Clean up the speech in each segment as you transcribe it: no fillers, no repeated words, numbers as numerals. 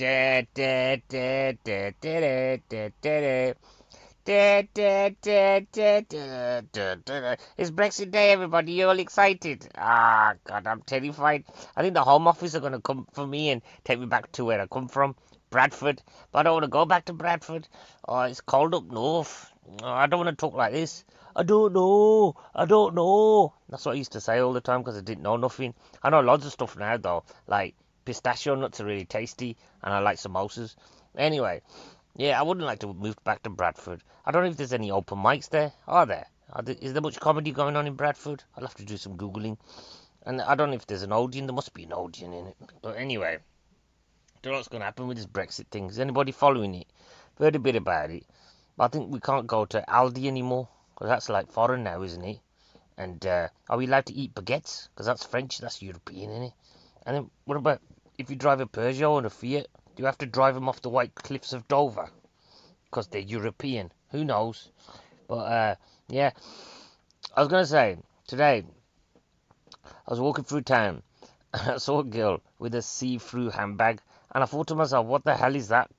It's Brexit Day, everybody. You all excited? Ah, God, I'm terrified. I think the Home Office are going to come for me and take me back to where I come from, Bradford. But I don't want to go back to Bradford. Oh, it's cold up north. Oh, I don't want to talk like this. I don't know. I don't know. That's what I used to say all the time because I didn't know nothing. I know loads of stuff now, though. Like, pistachio nuts are really tasty, and I like samosas. Anyway, yeah, I wouldn't like to move back to Bradford. I don't know if there's any open mics there. Are there? Is there much comedy going on in Bradford? I'll have to do some Googling. And I don't know if there's an Odeon. There must be an Odeon in it. But anyway, don't know what's going to happen with this Brexit thing. Is anybody following it? I've heard a bit about it. But I think we can't go to Aldi anymore. Because that's like foreign now, isn't it? And are we allowed to eat baguettes? Because that's French. That's European, isn't it? And then what about if you drive a Peugeot and a Fiat? Do you have to drive them off the white cliffs of Dover? Because they're European. Who knows? But yeah, I was gonna say today I was walking through town and I saw a girl with a see-through handbag, and I thought to myself, what the hell is that?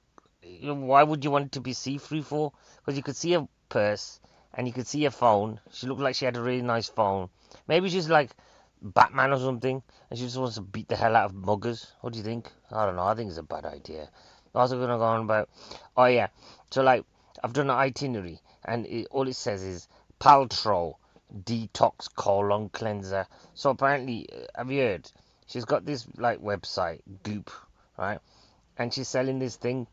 Why would you want it to be see-through for? Because you could see a purse and you could see a phone. She looked like she had a really nice phone. Maybe she's like Batman or something, and she just wants to beat the hell out of muggers. What do you think? I don't know. I think it's a bad idea. I was gonna go on about, oh yeah, so like I've done an itinerary, and all it says is Paltrow detox colon cleanser. So apparently, have you heard? She's got this like website, Goop, right? And she's selling this thing.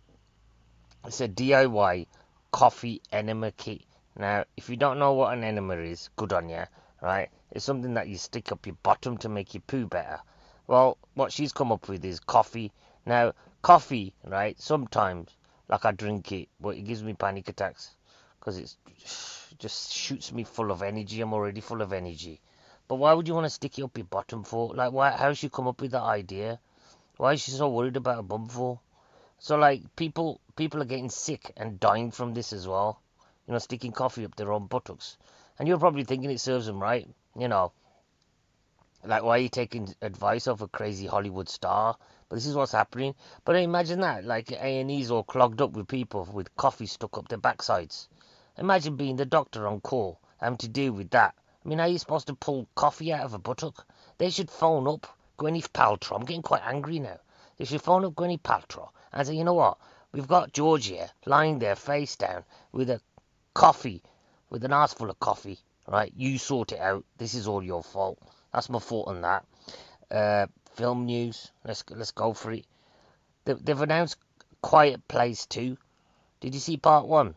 It's a DIY coffee enema kit. Now, if you don't know what an enema is, good on you, right? It's something that you stick up your bottom to make your poo better. Well, what she's come up with is coffee. Now, coffee, right? Sometimes, like I drink it, but it gives me panic attacks because it just shoots me full of energy. I'm already full of energy. But why would you want to stick it up your bottom for? Like, why? How's she come up with that idea? Why is she so worried about a bum for? So like people are getting sick and dying from this as well. You know, sticking coffee up their own buttocks. And you're probably thinking it serves them right. You know, like why are you taking advice off a crazy Hollywood star? But this is what's happening. But imagine that, like A&E's all clogged up with people with coffee stuck up their backsides. Imagine being the doctor on call, having to deal with that. I mean, how are you supposed to pull coffee out of a buttock? They should phone up Gwyneth Paltrow. I'm getting quite angry now. They should phone up Gwyneth Paltrow and say, you know what? We've got George here lying there face down with a coffee, with an arse full of coffee. Right? You sort it out. This is all your fault. That's my fault on that. Film news. Let's go for it. They've announced Quiet Place 2. Did you see part 1?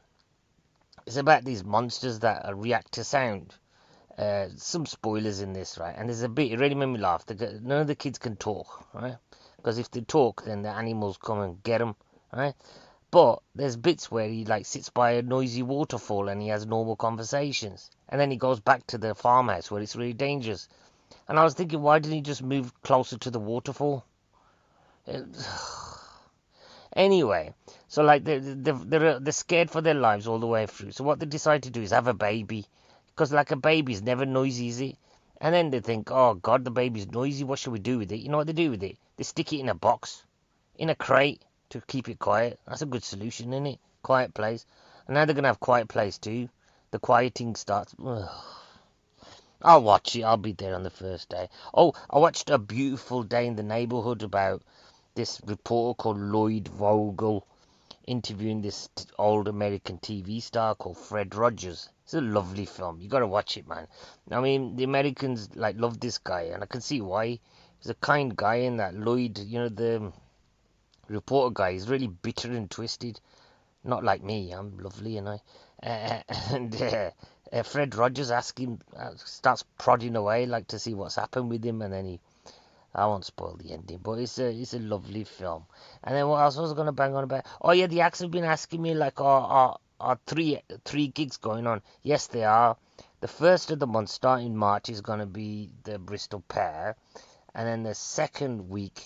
It's about these monsters that react to sound. Some spoilers in this, right? And there's a bit, it really made me laugh. None of the kids can talk, right? Because if they talk, then the animals come and get them, right? But there's bits where he like sits by a noisy waterfall and he has normal conversations. And then he goes back to the farmhouse where it's really dangerous. And I was thinking, why didn't he just move closer to the waterfall? Anyway, so like they're scared for their lives all the way through. So what they decide to do is have a baby, because like a baby's never noisy, is it? And then they think, oh God, the baby's noisy. What should we do with it? You know what they do with it? They stick it in a box, in a crate to keep it quiet. That's a good solution, isn't it? Quiet place. And now they're gonna have Quiet Place too. The quieting starts. Ugh. I'll watch it. I'll be there on the first day. Oh, I watched A Beautiful Day in the Neighborhood about this reporter called Lloyd Vogel interviewing this old American TV star called Fred Rogers. It's a lovely film. You gotta watch it, man. I mean, the Americans like love this guy, and I can see why. He's a kind guy, in that Lloyd, you know, the reporter guy, is really bitter and twisted. Not like me. I'm lovely, and Fred Rogers starts prodding away, like to see what's happened with him, and then I won't spoil the ending, but it's a lovely film. And then what else was I gonna bang on about? Oh yeah, the acts have been asking me like, are three gigs going on? Yes, they are. The first of the month, starting March, is gonna be the Bristol Pair, and then the second week,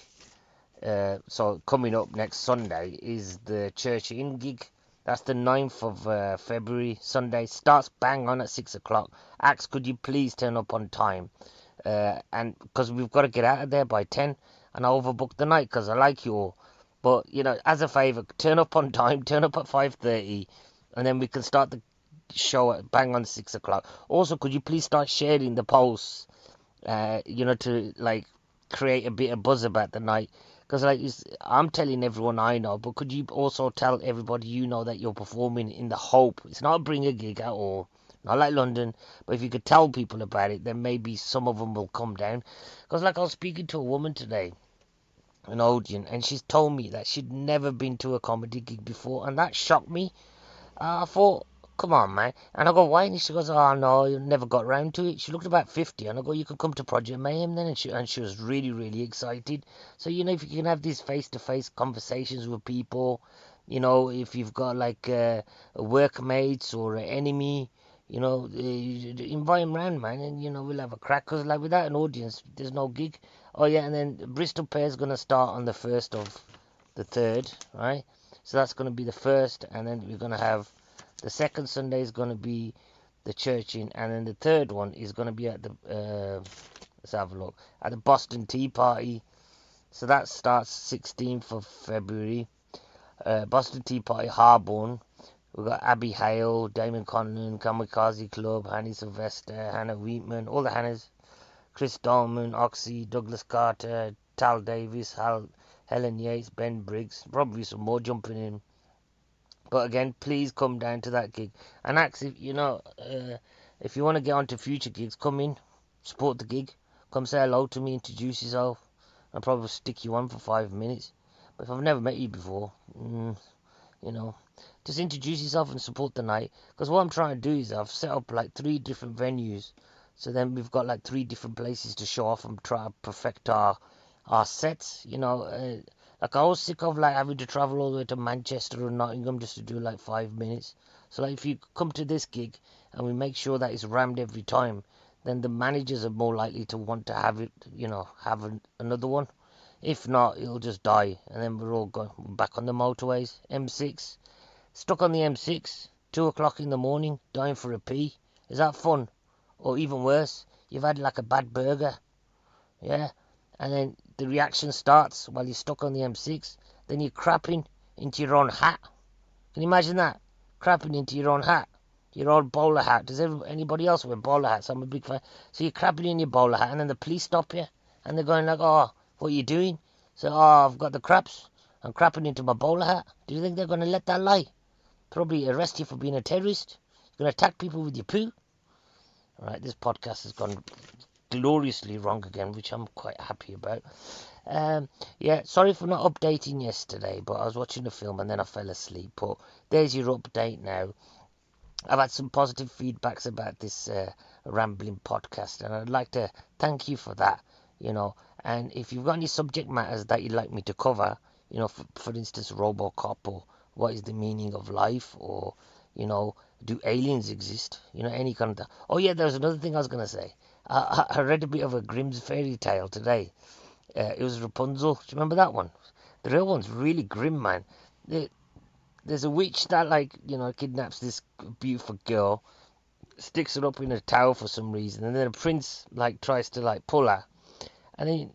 so coming up next Sunday, is the Church Inn gig. That's the 9th of February, Sunday. Starts bang on at 6 o'clock. Acts, could you please turn up on time? And because we've got to get out of there by 10, and I overbooked the night because I like you all. But, as a favour, turn up on time, turn up at 5:30, and then we can start the show at bang on 6 o'clock. Also, could you please start sharing the posts, to, like, create a bit of buzz about the night? Because, like, I'm telling everyone I know, but could you also tell everybody you know that you're performing in the hope? It's not a bring a gig at all. Not like London, but if you could tell people about it, then maybe some of them will come down. Because, like, I was speaking to a woman today, an audience, and she's told me that she'd never been to a comedy gig before, and that shocked me. I thought, come on, man. And I go, why? And she goes, oh, no, you never got round to it. She looked about 50, and I go, you could come to Project Mayhem then. And she was really, really excited. So, if you can have these face-to-face conversations with people, if you've got, like, a workmates or an enemy, invite them round, man, and, we'll have a crack. Because, like, without an audience, there's no gig. Oh, yeah, and then Bristol Pair's going to start on the 1st of the 3rd, right? So that's going to be the first, and then we're going to have the second Sunday is going to be the church in, and then the third one is going to be at the let's have a look, at the Boston Tea Party. So that starts 16th of February. Boston Tea Party, Harborne. We've got Abby Hale, Damon Conlon, Kamikaze Club, Hanny Sylvester, Hannah Wheatman, all the Hannahs, Chris Dolman, Oxy, Douglas Carter, Tal Davis, Helen Yates, Ben Briggs, probably some more jumping in. But again, please come down to that gig. And actually, if you want to get onto future gigs, come in, support the gig, come say hello to me, introduce yourself. I'll probably stick you on for 5 minutes. But if I've never met you before, you know, just introduce yourself and support the night. Because what I'm trying to do is I've set up like 3 different venues. So then we've got like 3 different places to show off and try to perfect our sets. Like I was sick of like having to travel all the way to Manchester or Nottingham just to do like 5 minutes. So like if you come to this gig and we make sure that it's rammed every time, then the managers are more likely to want to have it, another one. If not, it'll just die, and then we're all going back on the motorways. M6, stuck on the M6, 2 o'clock in the morning, dying for a pee. Is that fun? Or even worse, you've had like a bad burger, yeah, and then the reaction starts while you're stuck on the M6. Then you're crapping into your own hat. Can you imagine that? Crapping into your own hat, your old bowler hat. Does anybody else wear bowler hats? I'm a big fan. So you're crapping in your bowler hat, and then the police stop you, and they're going like, "Oh, what are you doing?" So, "Oh, I've got the craps. I'm crapping into my bowler hat." Do you think they're going to let that lie? Probably arrest you for being a terrorist. You're going to attack people with your poo. All right, this podcast has gone gloriously wrong again, which I'm quite happy about. Yeah, sorry for not updating yesterday, but I was watching a film and then I fell asleep. But there's your update now. I've had some positive feedbacks about this rambling podcast, and I'd like to thank you for that. And if you've got any subject matters that you'd like me to cover, for instance, RoboCop, or what is the meaning of life, or do aliens exist? Any kind of that. Oh yeah, there's another thing I was gonna say. I read a bit of a Grimm's fairy tale today. It was Rapunzel. Do you remember that one? The real one's really grim, man. There's a witch that, like, kidnaps this beautiful girl, sticks her up in a tower for some reason, and then a prince, like, tries to, like, pull her. And then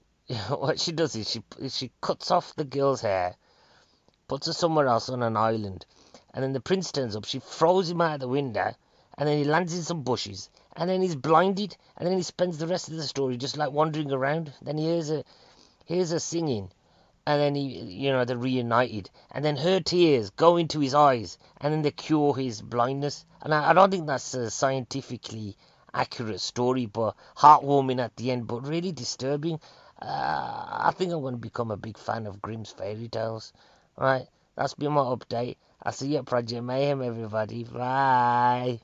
what she does is she cuts off the girl's hair, puts her somewhere else on an island, and then the prince turns up. She throws him out the window, and then he lands in some bushes, and then he's blinded, and then he spends the rest of the story just like wandering around. Then he hears her singing, and then they're reunited, and then her tears go into his eyes, and then they cure his blindness. And I don't think that's a scientifically accurate story, but heartwarming at the end, but really disturbing. I think I'm going to become a big fan of Grimm's fairy tales. Right, that's been my update. I'll see you at Project Mayhem, everybody. Bye.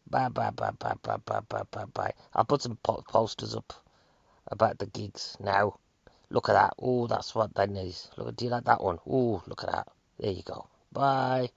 Bye, bye, bye, bye, bye, bye, bye, bye, bye. I'll put some posters up about the gigs now. Look at that. Oh, that's what that is. Look, do you like that one? Oh, look at that. There you go. Bye.